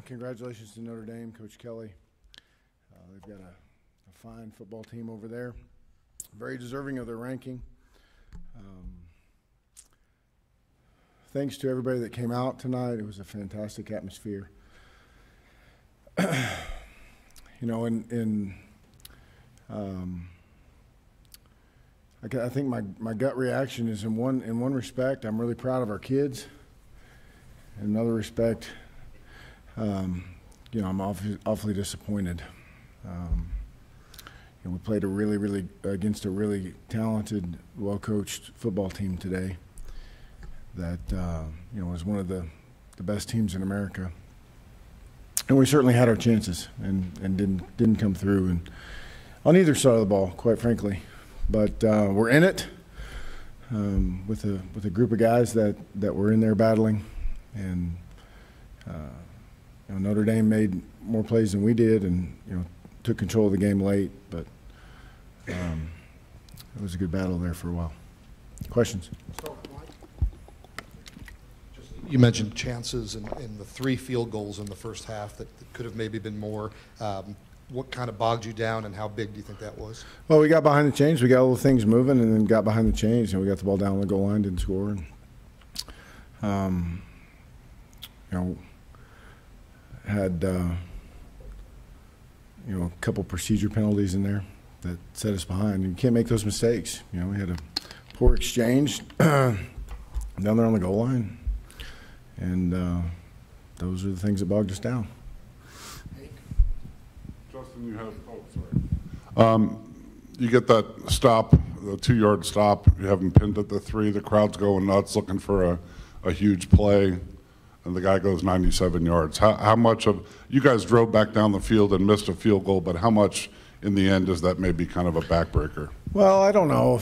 Congratulations to Notre Dame, Coach Kelly. They've got a fine football team over there, very deserving of their ranking. Thanks to everybody that came out tonight. It was a fantastic atmosphere. You know, I think my gut reaction is in one respect, I'm really proud of our kids. In another respect, you know, I'm awfully disappointed. You know, we played against a really talented, well-coached football team today that you know, was one of the best teams in America, and we certainly had our chances and didn't come through, and on either side of the ball, quite frankly. But we're in it with a group of guys that were in there battling, and you know, Notre Dame made more plays than we did, and you know, took control of the game late, but it was a good battle there for a while. Questions? You mentioned chances in the 3 field goals in the first half that could have maybe been more. What kind of bogged you down, and how big do you think that was? Well, we got behind the chains. We got little things moving, and then got behind the chains, and we got the ball down the goal line, didn't score. And, you know, had you know, a couple procedure penalties in there that set us behind. You can't make those mistakes. You know, we had a poor exchange down there on the goal line, and those are the things that bogged us down. Justin, you have, oh, sorry. You get that stop, the 2-yard stop. You have them pinned at the 3. The crowd's going nuts looking for a huge play, and the guy goes 97 yards. How much of, you guys drove back down the field and missed a field goal, but how much in the end is that maybe kind of a backbreaker? Well, I don't know.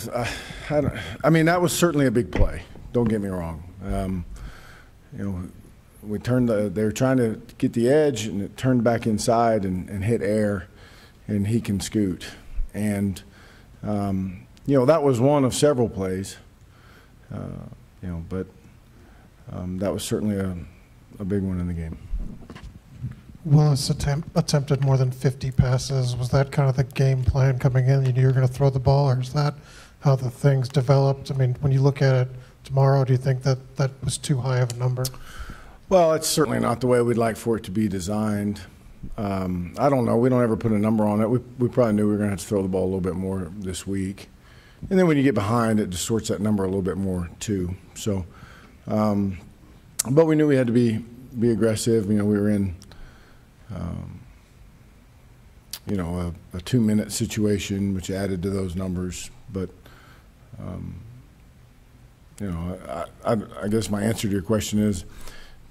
I mean, that was certainly a big play. Don't get me wrong. You know, we turned they were trying to get the edge, and it turned back inside and hit air, and he can scoot. And you know, that was one of several plays. You know, but that was certainly a big one in the game. Willis attempted more than 50 passes. Was that kind of the game plan coming in? You knew you were going to throw the ball, or is that how the things developed? I mean, when you look at it tomorrow, do you think that was too high of a number? Well, it's certainly not the way we'd like for it to be designed. I don't know. We don't ever put a number on it. We probably knew we were going to have to throw the ball a little bit more this week. And then when you get behind, it distorts that number a little bit more too. So, but we knew we had to be aggressive. You know, we were in, you know, a 2-minute situation, which added to those numbers. But, you know, I guess my answer to your question is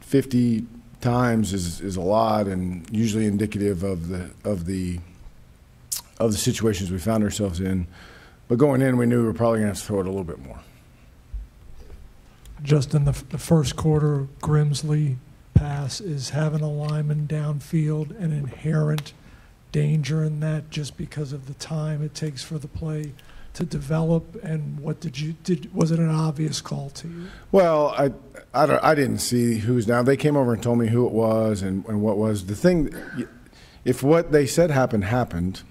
50 times is a lot, and usually indicative of the situations we found ourselves in. But going in, we knew we were probably going to have to throw it a little bit more. Just in the first quarter, Grimsley pass, is having a lineman downfield an inherent danger in that, just because of the time it takes for the play to develop? And what was it an obvious call to you? Well, I didn't see who's down. They came over and told me who it was and what was the thing. If what they said happened,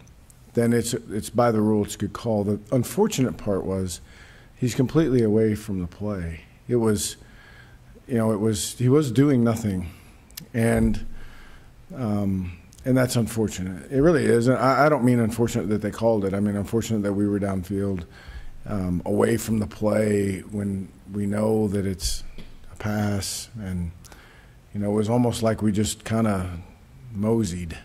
then it's by the rule, it's a good call. The unfortunate part was he's completely away from the play. It was, you know, he was doing nothing, and that's unfortunate. It really is. And I don't mean unfortunate that they called it. I mean unfortunate that we were downfield, away from the play when we know that it's a pass, and you know, it was almost like we just kind of moseyed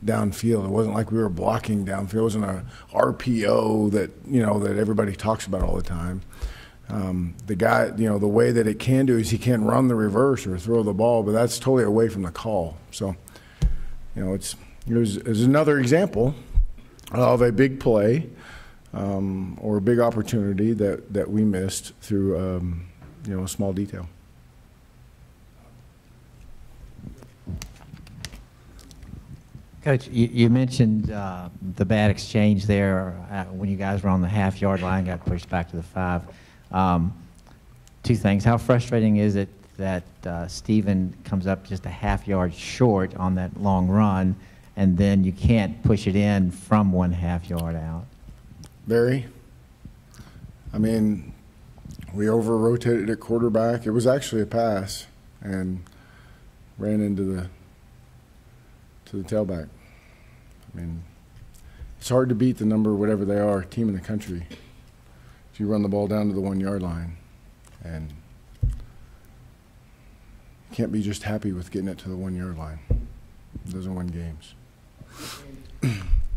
downfield. It wasn't like we were blocking downfield. It wasn't a RPO that, you know, that everybody talks about all the time. The guy, you know, the way that it can do is he can run the reverse or throw the ball, but that's totally away from the call. So, you know, it's another example of a big play or a big opportunity that we missed through, you know, a small detail. Coach, you mentioned the bad exchange there when you guys were on the half-yard line, got pushed back to the 5. 2 things. How frustrating is it that Steven comes up just a half yard short on that long run, and then you can't push it in from 1/2 yard out? Very. I mean, we over-rotated at quarterback. It was actually a pass and ran into the tailback. I mean, it's hard to beat the number, whatever they are, team in the country, if you run the ball down to the 1 yard line. And you can't be just happy with getting it to the 1 yard line. It doesn't win games.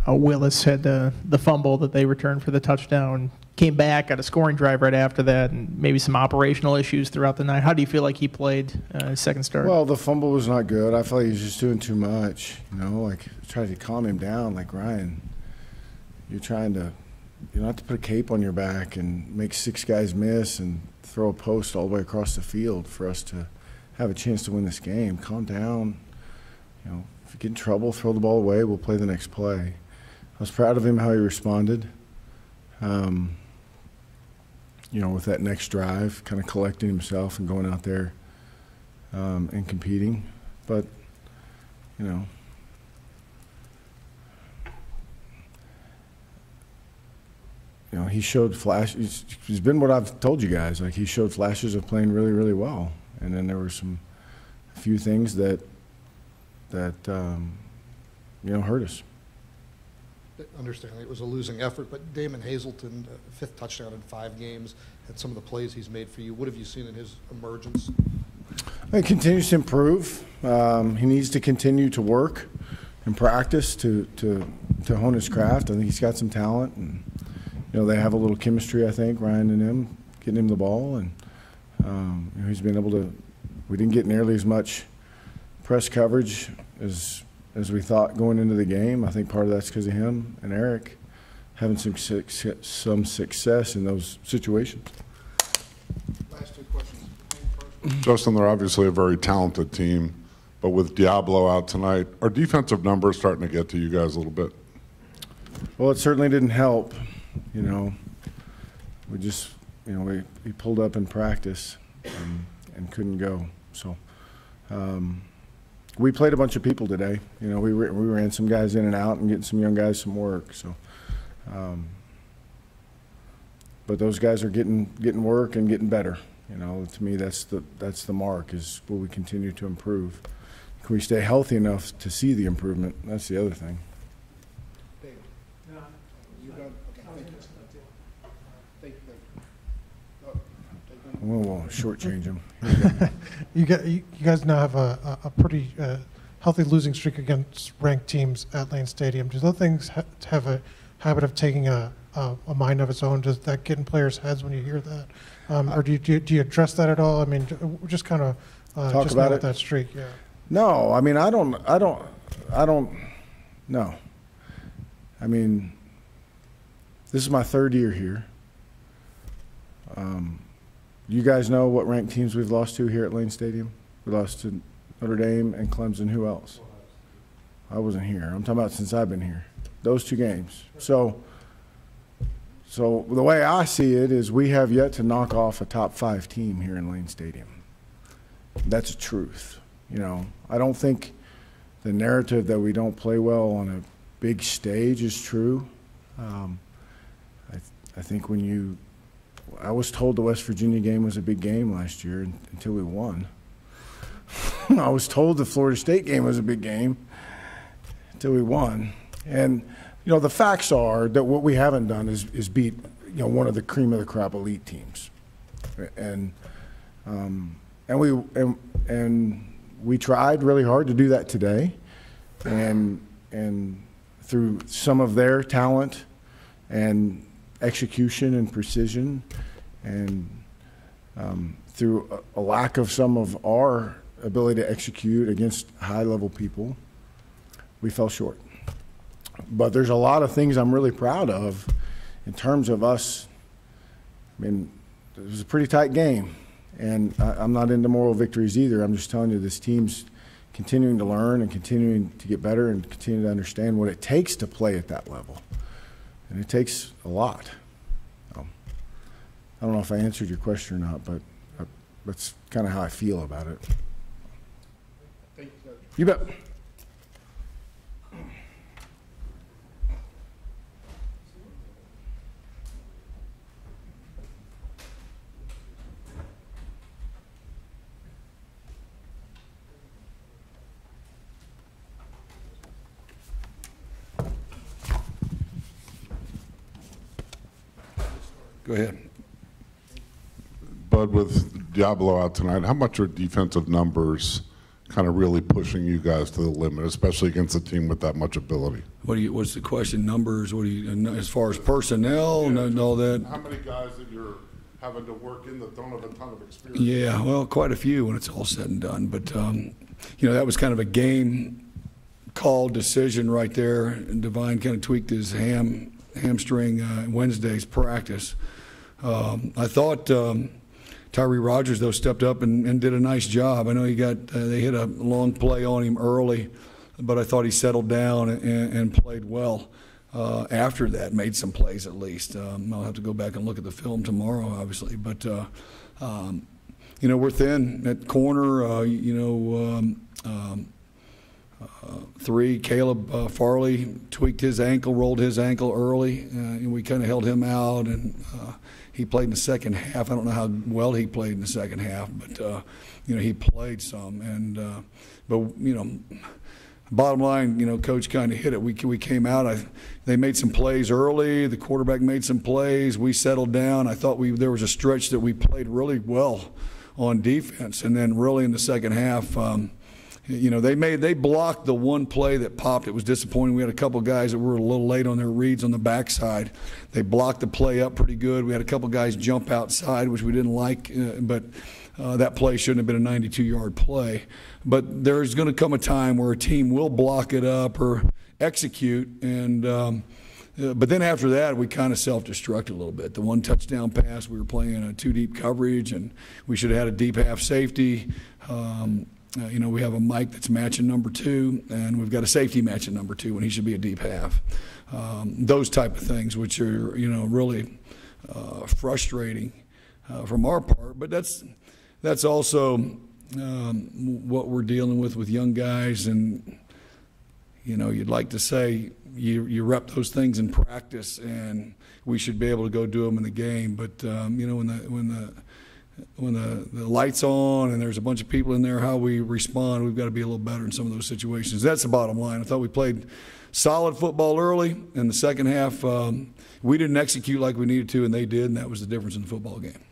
Willis had the fumble that they returned for the touchdown, came back, got a scoring drive right after that, and maybe some operational issues throughout the night. How do you feel like he played his second start? Well, the fumble was not good. I felt like he was just doing too much. You know, like try to calm him down. Like, Ryan, you're not to put a cape on your back and make 6 guys miss and throw a post all the way across the field for us to have a chance to win this game. Calm down. You know, if you get in trouble, throw the ball away. We'll play the next play. I was proud of him how he responded. You know, with that next drive, kind of collecting himself and going out there and competing. But, you know, he showed flashes. He's been what I've told you guys. Like, he showed flashes of playing really, really well. And then there were a few things that hurt us. Understanding it was a losing effort, but Damon Hazelton, 5th touchdown in 5 games, had some of the plays he's made for you. What have you seen in his emergence? He continues to improve. He needs to continue to work and practice to hone his craft. I think he's got some talent, and they have a little chemistry. I think Ryan and him getting him the ball, and he's been able to. We didn't get nearly as much press coverage as we thought going into the game. I think part of that's because of him and Eric having some success in those situations. Last 2 questions. Justin, they're obviously a very talented team, but with Diablo out tonight, are defensive numbers starting to get to you guys a little bit? Well, it certainly didn't help. We just, we pulled up in practice and couldn't go. So we played a bunch of people today. We ran some guys in and out and getting some young guys some work. So, but those guys are getting work and getting better. To me, that's the mark. Is will we continue to improve? Can we stay healthy enough to see the improvement? That's the other thing. We'll shortchange them. You guys now have a pretty healthy losing streak against ranked teams at Lane Stadium. Do those things have a habit of taking a mind of its own? Does that get in players' heads when you hear that? Or do you address that at all? I mean, just kind of talk about it. That streak, yeah. No, I mean, I don't. No. I mean, this is my 3rd year here. You guys know what ranked teams we've lost to here at Lane Stadium? We lost to Notre Dame and Clemson. Who else? I wasn't here. I'm talking about since I've been here. Those 2 games. So the way I see it is we have yet to knock off a top 5 team here in Lane Stadium. That's the truth. I don't think the narrative that we don't play well on a big stage is true. I think I was told the West Virginia game was a big game last year until we won. I was told the Florida State game was a big game until we won. And, the facts are that what we haven't done is beat, one of the cream of the crop elite teams. And we tried really hard to do that today. And through some of their talent and execution and precision, and through a lack of some of our ability to execute against high-level people, we fell short. But there's a lot of things I'm really proud of in terms of us. I mean, it was a pretty tight game, and I'm not into moral victories either. I'm just telling you this team's continuing to learn and continuing to get better and continue to understand what it takes to play at that level. And it takes a lot. I don't know if I answered your question or not, but that's kind of how I feel about it. You bet. Go ahead. Bud, with Diablo out tonight, how much are defensive numbers kind of really pushing you guys to the limit, especially against a team with that much ability? What's the question? Numbers? What do you, as far as personnel and all that? How many guys that you're having to work in that don't have a ton of experience? Yeah, well, quite a few when it's all said and done. But you know, that was kind of a game call decision right there. And Divine kind of tweaked his hamstring Wednesday's practice. I thought Tyree Rogers, though, stepped up and did a nice job. I know he got they hit a long play on him early, but I thought he settled down and played well after that, made some plays at least. I'll have to go back and look at the film tomorrow, obviously. But, you know, we're thin at corner. You know, 3, Caleb Farley tweaked his ankle, rolled his ankle early, and we kind of held him out, and he played in the second half. I don't know how well he played in the second half, but you know, he played some. And but you know, bottom line, you know, Coach kind of hit it. We came out. They made some plays early. The quarterback made some plays. We settled down. I thought there was a stretch that we played really well on defense, and then really in the second half. You know, they blocked the one play that popped. It was disappointing. We had a couple guys that were a little late on their reads on the backside. They blocked the play up pretty good. We had a couple guys jump outside, which we didn't like, but that play shouldn't have been a 92-yard play. But there's going to come a time where a team will block it up or execute, and but then after that, we kind of self-destructed a little bit. The one touchdown pass, we were playing a 2-deep coverage, and we should have had a deep half safety. You know, we have a Mike that's matching number 2, and we've got a safety matching number 2 when he should be a deep half. Those type of things, which are, you know, really frustrating from our part. But that's also what we're dealing with young guys. And, you know, you'd like to say you rep those things in practice, and we should be able to go do them in the game. But, you know, when the light's on and there's a bunch of people in there, how we respond, we've got to be a little better in some of those situations. That's the bottom line. I thought we played solid football early. In the second half, we didn't execute like we needed to, and they did, and that was the difference in the football game.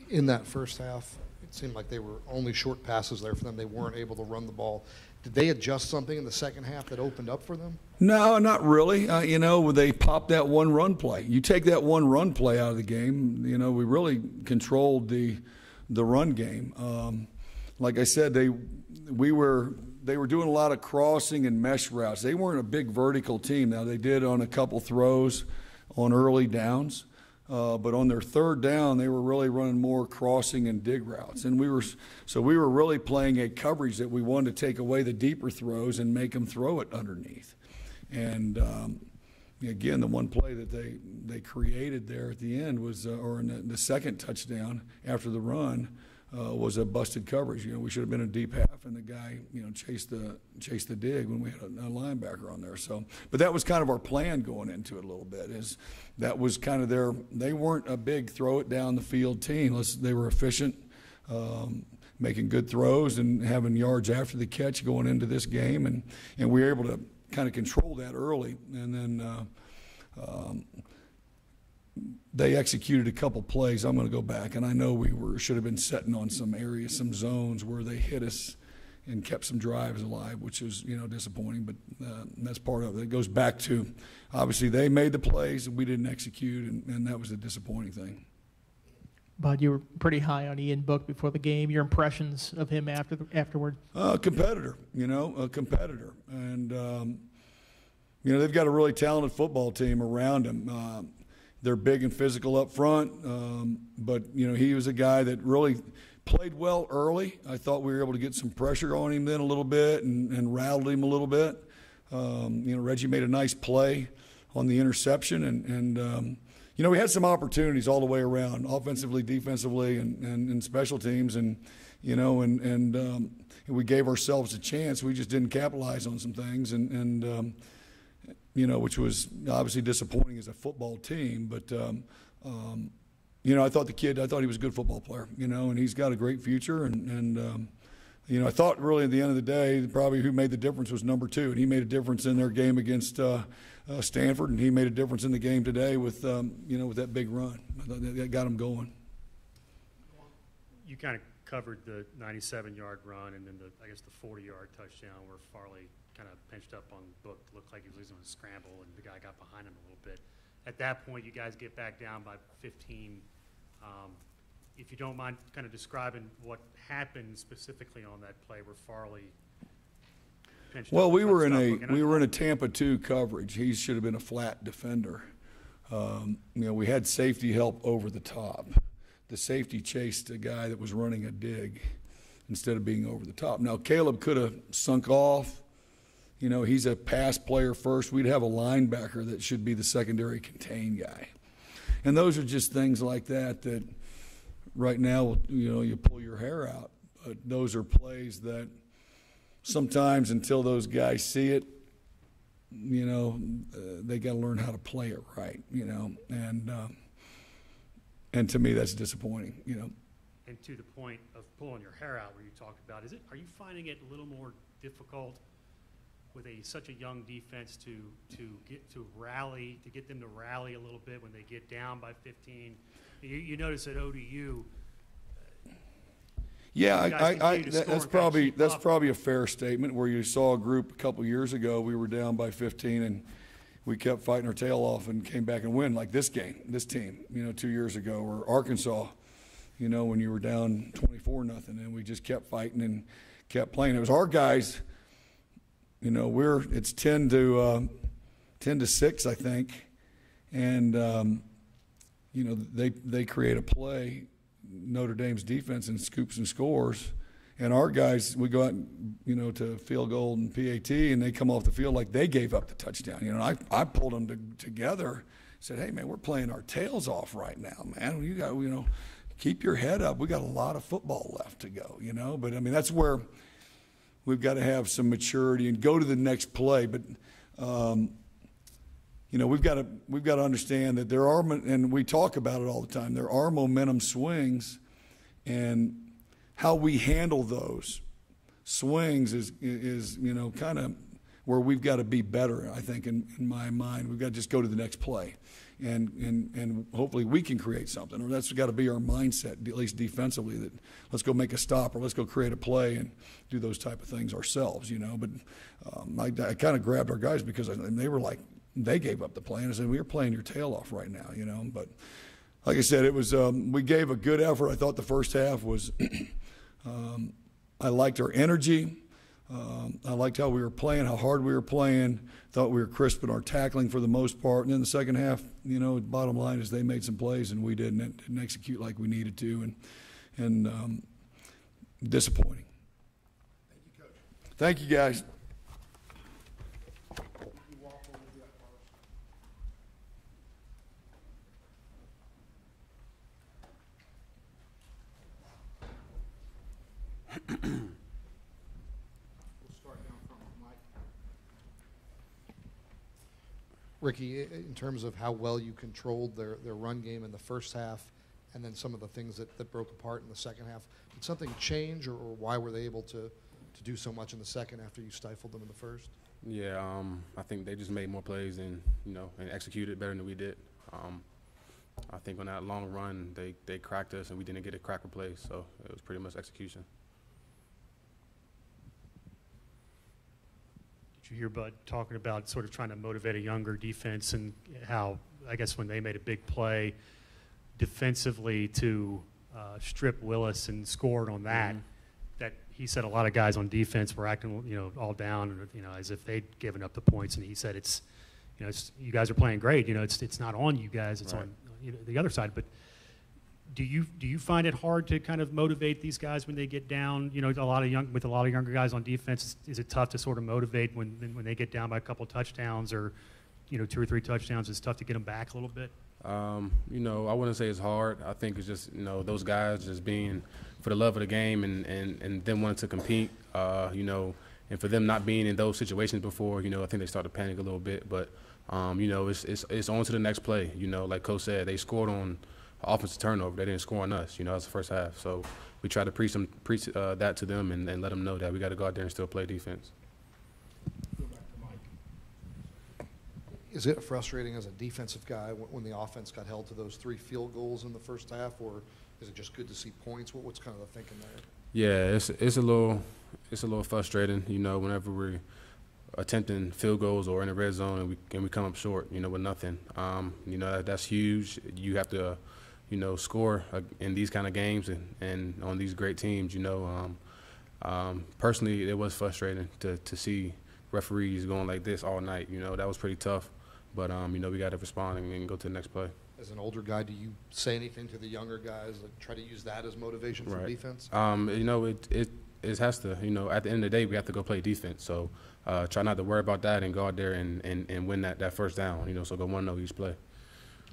In that first half, it seemed like they were only short passes there for them. They weren't able to run the ball. Did they adjust something in the second half that opened up for them? No, not really. You know, they popped that one run play. You take that one run play out of the game, you know, we really controlled the run game. Like I said, they were doing a lot of crossing and mesh routes. They weren't a big vertical team. Now, they did on a couple throws on early downs. But on their third down, they were really running more crossing and dig routes. And we were really playing a coverage that we wanted to take away the deeper throws and make them throw it underneath. And again, the one play that they created there at the end was, or in the second touchdown after the run, was a busted coverage. You know, we should have been a deep half, and the guy, you know, chased the dig when we had a linebacker on there. So, but that was kind of our plan going into it a little bit. Is that was kind of they weren't a big throw it down the field team. They were efficient, making good throws and having yards after the catch going into this game, and we were able to kind of control that early, and then. They executed a couple plays. I'm going to go back, and I know should have been setting on some areas, some zones where they hit us and kept some drives alive, which is, you know, disappointing. But that's part of it. It goes back to, obviously, they made the plays and we didn't execute, and that was a disappointing thing. Bud, you were pretty high on Ian Book before the game. Your impressions of him afterward? Competitor, you know, a competitor, and you know, they've got a really talented football team around him. They're big and physical up front, but, you know, he was a guy that really played well early. I thought we were able to get some pressure on him then a little bit and rattled him a little bit. You know, Reggie made a nice play on the interception, and you know, we had some opportunities all the way around, offensively, defensively, and special teams, and you know, and we gave ourselves a chance. We just didn't capitalize on some things, and you know, which was obviously disappointing as a football team. But you know, I thought he was a good football player, you know, and he's got a great future, and you know, I thought really at the end of the day, probably who made the difference was number 2, and he made a difference in their game against Stanford, and he made a difference in the game today with, you know, with that big run. That got him going. You kind of covered the 97-yard run and then I guess the 40-yard touchdown where Farley kind of pinched up on the book, looked like he was losing on a scramble, and the guy got behind him a little bit. At that point, you guys get back down by 15. If you don't mind kind of describing what happened specifically on that play where Farley pinched Well, up, we were in a Tampa 2 coverage. He should have been a flat defender. You know, we had safety help over the top. The safety chased a guy that was running a dig instead of being over the top. Now, Caleb could have sunk off. You know, he's a pass player first. We'd have a linebacker that should be the secondary contain guy. And those are just things like that right now, you know, you pull your hair out. But those are plays that sometimes until those guys see it, you know, they got to learn how to play it right, you know. And to me, that's disappointing, you know. And to the point of pulling your hair out where you talked about, are you finding it a little more difficult with such a young defense to get them to rally a little bit when they get down by 15? You notice at ODU. Yeah, that's probably a fair statement. Where you saw a group a couple years ago, we were down by 15 and we kept fighting our tail off and came back and win, like this team, you know, 2 years ago, or Arkansas, you know, when you were down 24-0, and we just kept fighting and kept playing. It was our guys. You know, it's 10 to 6, I think, and you know, they create a play, Notre Dame's defense, and scoops and scores, and our guys, we go out, you know, to field goal and PAT, and they come off the field like they gave up the touchdown. You know, I pulled them together, said, hey man, we're playing our tails off right now, man. You got, you know, keep your head up. We got a lot of football left to go, you know. But I mean, that's where we've got to have some maturity and go to the next play. But you know, we've got to understand that there are, and we talk about it all the time, there are momentum swings, and how we handle those swings is you know, kind of where we've got to be better, I think, in my mind. We've got to just go to the next play, and hopefully we can create something, or that's got to be our mindset, at least defensively, that let's go make a stop or let's go create a play and do those type of things ourselves, you know. But I kind of grabbed our guys because they were like, they gave up the play, and I said, we are playing your tail off right now, you know. But like I said, it was we gave a good effort. I thought the first half was I liked our energy. I liked how we were playing, how hard we were playing. Thought we were crisp in our tackling for the most part. And then the second half, you know, bottom line is they made some plays and we didn't execute like we needed to, and disappointing. Thank you, Coach. Thank you, guys. Ricky, in terms of how well you controlled their run game in the first half and then some of the things that broke apart in the second half, did something change, or why were they able to do so much in the second after you stifled them in the first? Yeah, I think they just made more plays and, you know, and executed better than we did. I think on that long run, they cracked us and we didn't get a cracker play, so it was pretty much execution. Did you hear Bud talking about sort of trying to motivate a younger defense, and how, I guess, when they made a big play defensively to strip Willis and scored on that, that he said a lot of guys on defense were acting, you know, all down, you know, as if they'd given up the points, and he said it's, you know, you guys are playing great, you know, it's not on you guys, it's on, you know, the other side. But do you find it hard to kind of motivate these guys when they get down? You know, with a lot of younger guys on defense, is it tough to sort of motivate when they get down by a couple touchdowns, or, you know, 2 or 3 touchdowns? It's tough to get them back a little bit. You know, I wouldn't say it's hard. I think it's just, you know, those guys just being for the love of the game and them wanting to compete, you know, and for them not being in those situations before, you know, I think they start to panic a little bit. But, you know, it's on to the next play. You know, like Coach said, they scored on offensive turnover. They didn't score on us, you know, that's the first half. So we try to preach that to them and let them know that we got to go out there and still play defense. Is it frustrating as a defensive guy when the offense got held to those 3 field goals in the first half, or is it just good to see points? What's kind of the thinking there? Yeah, it's a little frustrating, you know, whenever we're attempting field goals or in the red zone and we come up short, you know, with nothing. You know, that's huge. You have to, you know, score in these kind of games and on these great teams, you know. Personally, it was frustrating to see referees going like this all night. You know, that was pretty tough. But, you know, we got to respond and go to the next play. As an older guy, do you say anything to the younger guys, like try to use that as motivation for defense? You know, it has to, you know, at the end of the day, we have to go play defense. So try not to worry about that and go out there and win that first down, you know, so go 1-0 each play.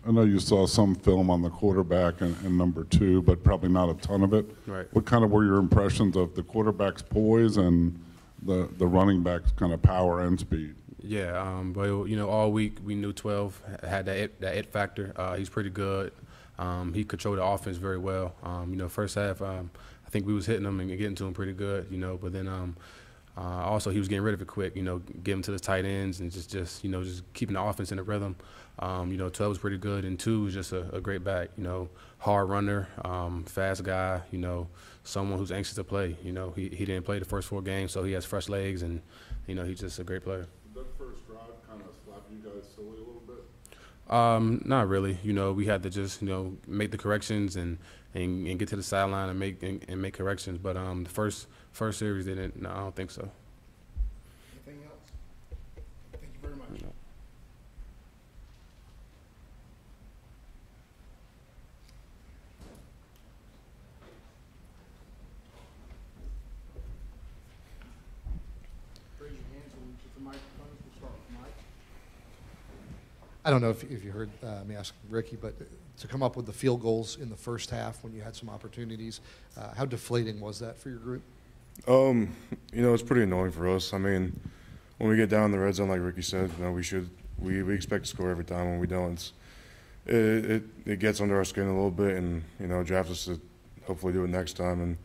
I know you saw some film on the quarterback and number 2, but probably not a ton of it. Right. What kind of were your impressions of the quarterback's poise and the running back's kind of power and speed? Yeah, but you know, all week we knew 12 had that it factor. He's pretty good. He controlled the offense very well. You know, first half, I think we was hitting him and getting to him pretty good. You know, but then also he was getting rid of it quick. You know, getting to the tight ends and just you know just keeping the offense in the rhythm. You know, 12 was pretty good, and 2 was just a great back. You know, hard runner, fast guy. You know, someone who's anxious to play. You know, he didn't play the first 4 games, so he has fresh legs, and you know he's just a great player. That first drive kind of slapped you guys silly a little bit? Not really. You know, we had to just, you know, make the corrections and get to the sideline and make corrections. But the first series didn't. No, I don't think so. Anything else? Thank you very much. No. Raise your hands and get the microphone. We'll start with Mike. I don't know if you heard me ask Ricky, but to come up with the field goals in the first half when you had some opportunities, how deflating was that for your group? You know, it's pretty annoying for us. I mean, when we get down in the red zone, like Ricky said, you know, we expect to score every time. When we don't, it gets under our skin a little bit, and you know, drives us to hopefully do it next time. And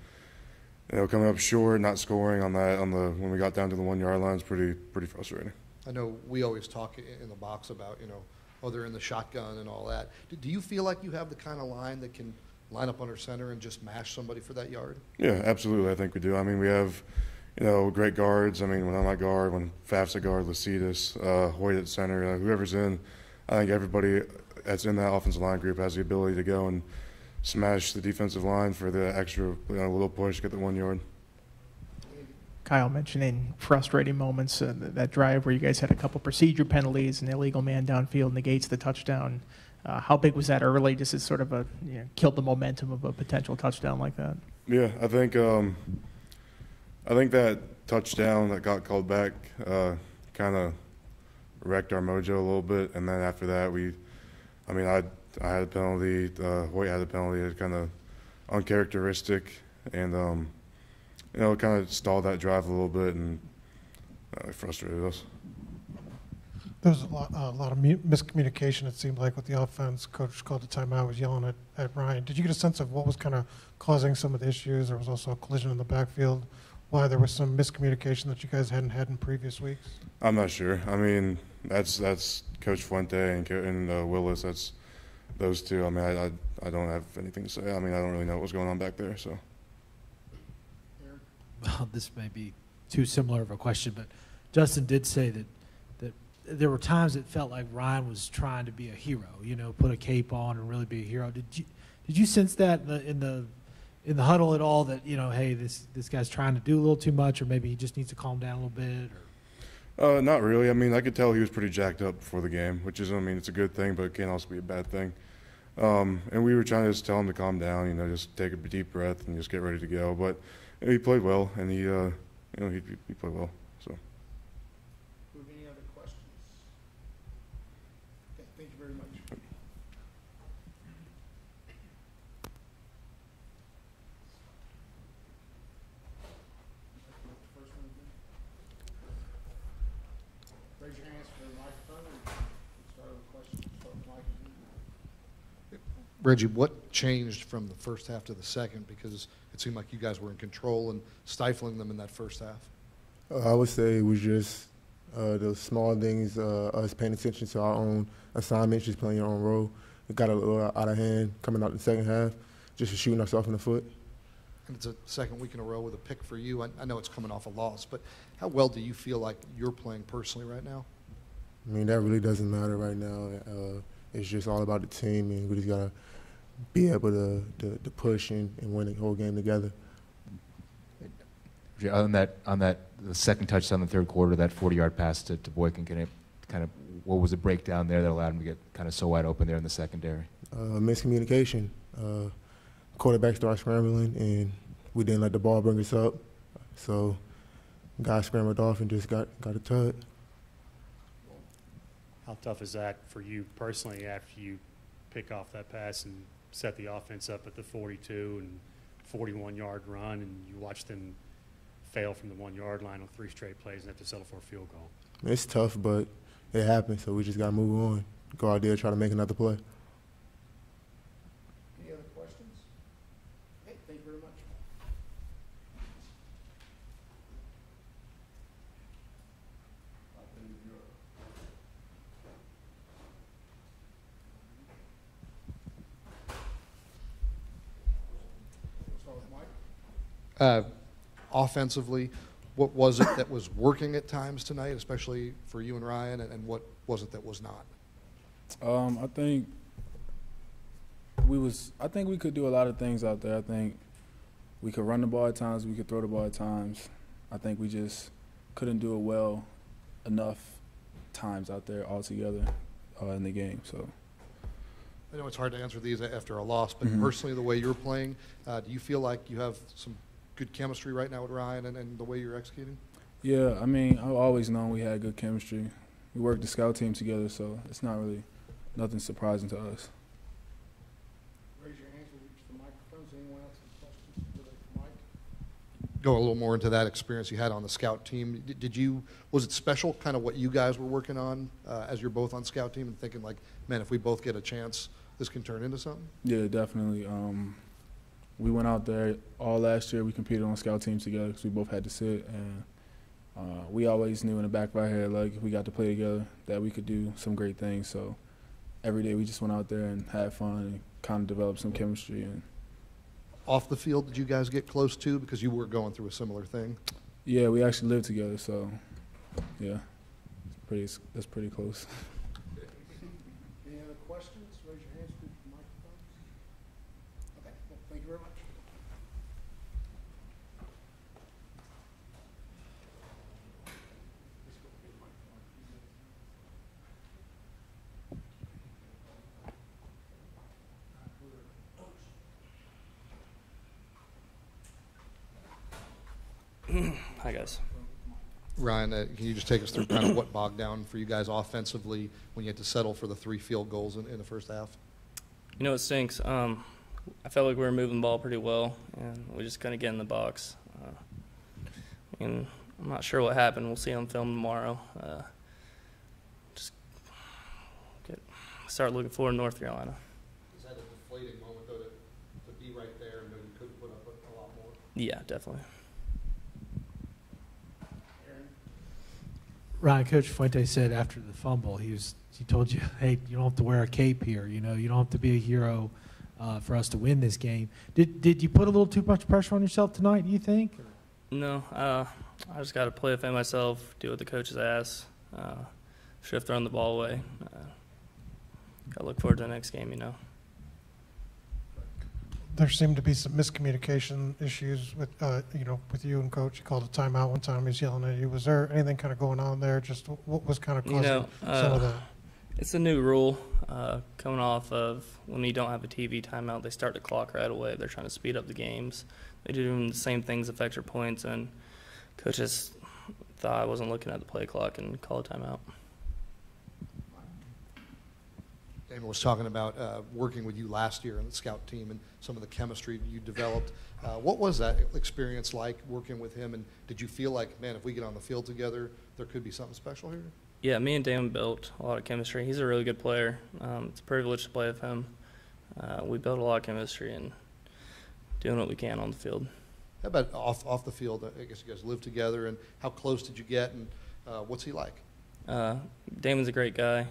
you know, coming up short, not scoring on when we got down to the 1 yard line is pretty frustrating. I know we always talk in the box about, you know, oh, they're in the shotgun and all that. Do you feel like you have the kind of line that can line up under center and just mash somebody for that yard? Yeah, absolutely. I think we do. I mean, we have, you know, great guards. I mean, when I'm at guard, when Faf's at guard, Lacitus, Hoyt at center, whoever's in, I think everybody that's in that offensive line group has the ability to go and smash the defensive line for the extra, you know, little push, get the 1 yard. Kyle mentioning frustrating moments, that drive where you guys had a couple procedure penalties, an illegal man downfield negates the touchdown. How big was that early, just as sort of killed the momentum of a potential touchdown like that? Yeah, I think that touchdown that got called back kind of wrecked our mojo a little bit, and then after that I had a penalty, Hoyt had a penalty. It was kind of uncharacteristic, and you know, it kind of stalled that drive a little bit, and it frustrated us. There was a lot of miscommunication, it seemed like, with the offense. Coach called the timeout, was yelling at Ryan. Did you get a sense of what was kind of causing some of the issues? There was also a collision in the backfield. Why there was some miscommunication that you guys hadn't had in previous weeks? I'm not sure. I mean, that's Coach Fuente and Willis. That's those two. I mean, I don't have anything to say. I mean, I don't really know what was going on back there. So. Well, this may be too similar of a question, but Justin did say that there were times it felt like Ryan was trying to be a hero, you know, put a cape on and really be a hero. Did you sense that in the huddle at all, that, you know, hey, this guy's trying to do a little too much, or maybe he just needs to calm down a little bit? Or? Not really. I mean, I could tell he was pretty jacked up before the game, which is, I mean, it's a good thing, but it can also be a bad thing. And we were trying to just tell him to calm down, you know, just take a deep breath and just get ready to go. But you know, he played well, and he played well. So. Any other questions? Okay, thank you very much. Raise your hands for the microphone and start with a question. Start with Mike. Reggie, what changed from the first half to the second? Because it seemed like you guys were in control and stifling them in that first half. I would say it was just those small things, us paying attention to our own assignments, just playing your own role. It got a little out of hand coming out the second half, just shooting ourselves in the foot. And it's a second week in a row with a pick for you. I know it's coming off a loss, but how well do you feel like you're playing personally right now? I mean, that really doesn't matter right now. It's just all about the team, and we just got to be able to push and win the whole game together. On that, the second touchdown in the third quarter, that 40-yard pass to Boykin, kind of, what was the breakdown there that allowed him to get kind of so wide open there in the secondary? Miscommunication. Quarterback started scrambling, and we didn't let the ball bring us up. So guy scrambled off and just got a tut. How tough is that for you personally after you pick off that pass and set the offense up at the 42 and 41-yard run, and you watch them fail from the 1-yard line on 3 straight plays and have to settle for a field goal? It's tough, but it happened, so we just got to move on. Go out there, try to make another play. Any other questions? Hey, thank you very much. Start with Mike. Offensively, what was it that was working at times tonight, especially for you and Ryan, and what was it that was not? I think we could do a lot of things out there. I think we could run the ball at times, we could throw the ball at times. I think we just couldn't do it well enough times out there altogether in the game. So I know it's hard to answer these after a loss, but personally, the way you're playing, do you feel like you have some good chemistry right now with Ryan and the way you're executing? Yeah, I mean, I've always known we had good chemistry. We worked the scout team together, so it's not really nothing surprising to us. Raise your hands. We'll reach the microphones. Anyone else have questions for Mike? Go a little more into that experience you had on the scout team. Was it special, kind of what you guys were working on as you're both on scout team and thinking like, man, if we both get a chance, this can turn into something? Yeah, definitely. We went out there all last year. We competed on scout teams together because we both had to sit, and we always knew in the back of our head, like, if we got to play together, that we could do some great things. So every day we just went out there and had fun and kind of developed some chemistry. And Off the field, did you guys get close to, because you were going through a similar thing? yeah, we actually lived together, so yeah, that's pretty close. Any other questions? Raise your hands. Reach the microphones. Okay. Well, thank you very much. Hi, guys. Ryan, can you just take us through kind of what bogged down for you guys offensively when you had to settle for the 3 field goals in the first half? You know, it stinks. I felt like we were moving the ball pretty well, and we just couldn't get in the box. And I'm not sure what happened. We'll see on film tomorrow. Start looking forward to North Carolina. Is that a deflating moment, though, to be right there and know you could put up a lot more? Yeah, definitely. Ryan, Coach Fuente said after the fumble, he told you, hey, you don't have to wear a cape here. You know, you don't have to be a hero for us to win this game. Did you put a little too much pressure on yourself tonight, do you think? No, I just got to play within myself, do what the coaches ask. Should have thrown the ball away. Got to look forward to the next game, you know. There seemed to be some miscommunication issues with, with you and Coach. You called a timeout one time. He was yelling at you. Was there anything kind of going on there? Just what was kind of causing some of that? It's a new rule coming off of when you don't have a TV timeout, they start the clock right away. They're trying to speed up the games. They do the same things affect your points, and coaches thought I wasn't looking at the play clock and called a timeout. Damon was talking about working with you last year in the scout team and some of the chemistry you developed. What was that experience like working with him, and did you feel like, man, if we get on the field together, there could be something special here? Yeah, me and Damon built a lot of chemistry. He's a really good player. It's a privilege to play with him. We built a lot of chemistry and doing what we can on the field. How about off the field? I guess you guys live together, and how close did you get, and what's he like? Damon's a great guy.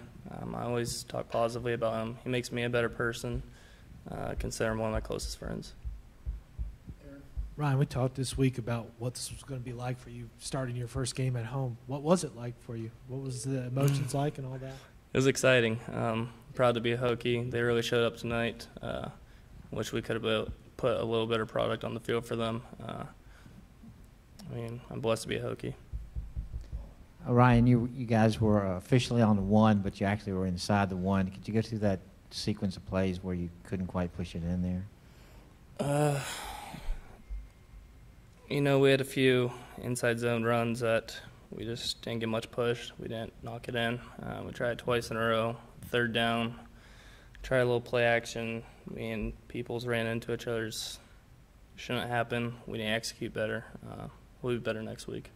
I always talk positively about him. He makes me a better person. Consider him one of my closest friends. Ryan, we talked this week about what this was going to be like for you starting your first game at home. What was it like for you? What was the emotions like and all that? It was exciting. Proud to be a Hokie. They really showed up tonight. Wish we could have put a little better product on the field for them. I'm blessed to be a Hokie. Ryan, you guys were officially on the one, but you actually were inside the one. Could you go through that sequence of plays where you couldn't quite push it in there? We had a few inside zone runs that we just didn't get much push. We didn't knock it in. We tried twice in a row. Third down, tried a little play action. Me and Peoples ran into each other's. Shouldn't happen. We didn't execute better. We'll be better next week.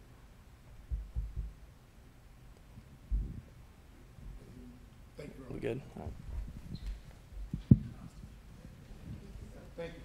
Thank you. We good? All right. Thank you.